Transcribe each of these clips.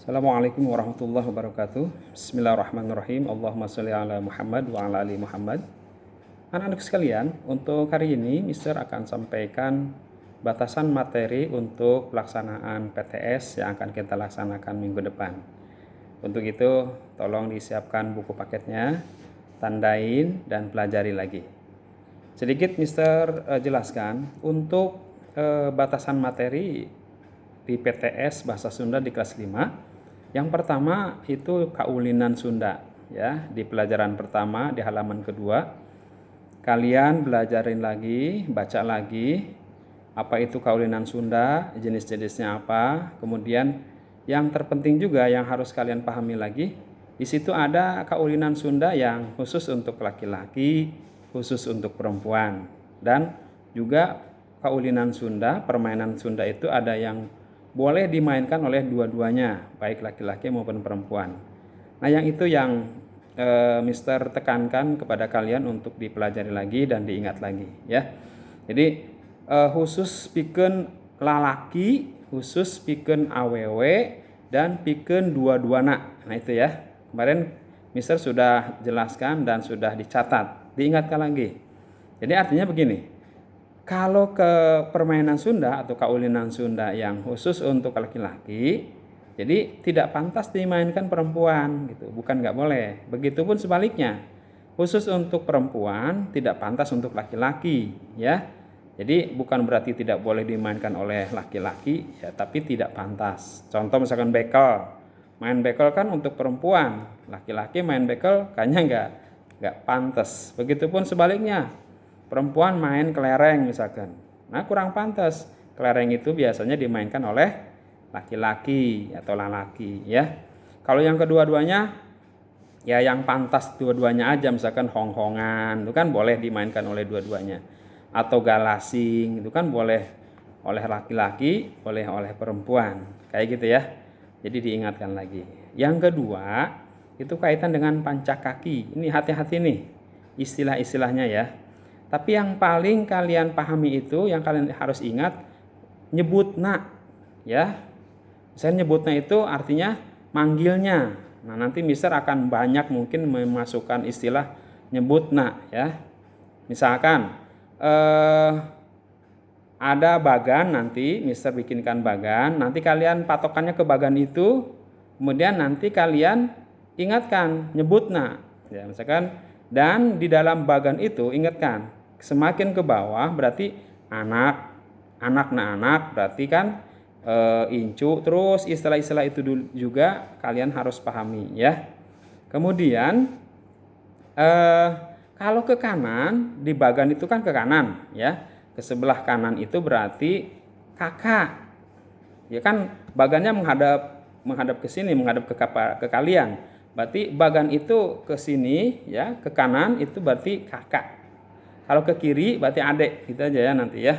Assalamualaikum warahmatullahi wabarakatuh. Bismillahirrahmanirrahim. Allahumma sholli ala Muhammad wa ala ali Muhammad. Anak-anak sekalian, untuk hari ini Mister akan sampaikan batasan materi untuk pelaksanaan PTS yang akan kita laksanakan minggu depan. Untuk itu, tolong disiapkan buku paketnya, tandain dan pelajari lagi. Sedikit Mister jelaskan untuk batasan materi di PTS Bahasa Sunda di kelas 5. Yang pertama itu kaulinan Sunda, ya. Di pelajaran pertama di halaman kedua, kalian belajarin lagi, baca lagi apa itu kaulinan Sunda, jenis-jenisnya apa. Kemudian yang terpenting juga yang harus kalian pahami lagi, di situ ada kaulinan Sunda yang khusus untuk laki-laki, khusus untuk perempuan, dan juga kaulinan Sunda, permainan Sunda itu ada yang boleh dimainkan oleh dua-duanya, baik laki-laki maupun perempuan. Nah, yang itu yang Mister tekankan kepada kalian untuk dipelajari lagi dan diingat lagi, ya. Jadi khusus pikeun lalaki, khusus pikeun awewe, dan pikeun dua-duana. Nah, itu ya. Kemarin Mister sudah jelaskan dan sudah dicatat. Diingatkan lagi. Jadi artinya begini. Kalau ke permainan Sunda atau kaulinan Sunda yang khusus untuk laki-laki, jadi tidak pantas dimainkan perempuan gitu, bukan nggak boleh. Begitupun sebaliknya, khusus untuk perempuan tidak pantas untuk laki-laki, ya. Jadi bukan berarti tidak boleh dimainkan oleh laki-laki, ya, tapi tidak pantas. Contoh misalkan bekel, main bekel kan untuk perempuan, laki-laki main bekel kayaknya nggak pantas. Begitupun sebaliknya. Perempuan main kelereng misalkan. Nah, kurang pantas. Kelereng itu biasanya dimainkan oleh laki-laki atau lalaki, ya. Kalau yang kedua-duanya, ya yang pantas dua-duanya aja, misalkan hong-hongan, itu kan boleh dimainkan oleh dua-duanya. Atau galasing, itu kan boleh oleh laki-laki, boleh oleh perempuan. Kayak gitu ya. Jadi diingatkan lagi. Yang kedua, itu kaitan dengan pancakaki. Ini hati-hati nih istilah-istilahnya ya. Tapi yang paling kalian pahami itu, yang kalian harus ingat, nyebutna, ya. Misalnya nyebutna itu artinya manggilnya. Nah, nanti Mister akan banyak mungkin memasukkan istilah nyebutna, ya. Misalkan ada bagan, nanti Mister bikinkan bagan, nanti kalian patokannya ke bagan itu, kemudian nanti kalian ingatkan nyebutna, ya. Misalkan dan di dalam bagan itu ingatkan. Semakin ke bawah berarti anak berarti kan incu, terus istilah-istilah itu juga kalian harus pahami, ya. Kemudian kalau ke kanan, di bagan itu kan ke kanan, ya. Ke sebelah kanan itu berarti kakak. Ya kan bagannya menghadap ke sini, menghadap ke kalian. Berarti bagan itu ke sini, ya, ke kanan itu berarti kakak. Kalau ke kiri berarti adik, gitu aja ya nanti ya.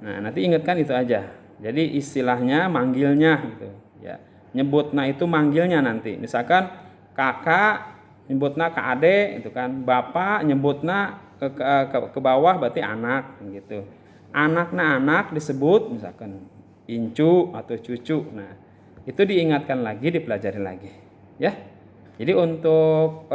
Nah, nanti ingatkan itu aja. Jadi istilahnya manggilnya gitu, ya. Nyebutna itu manggilnya nanti. Misalkan kakak nyebutna ke adik itu kan. Bapak nyebutna ke bawah berarti anak gitu. Anak disebut misalkan incu atau cucu. Nah, itu diingatkan lagi, dipelajari lagi, ya. Jadi untuk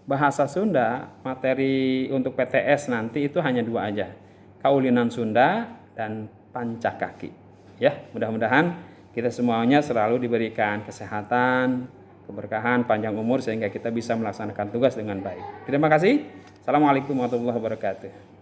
bahasa Sunda, materi untuk PTS nanti itu hanya dua aja. Kaulinan Sunda dan pancakaki. Ya, mudah-mudahan kita semuanya selalu diberikan kesehatan, keberkahan, panjang umur sehingga kita bisa melaksanakan tugas dengan baik. Terima kasih. Assalamualaikum warahmatullahi wabarakatuh.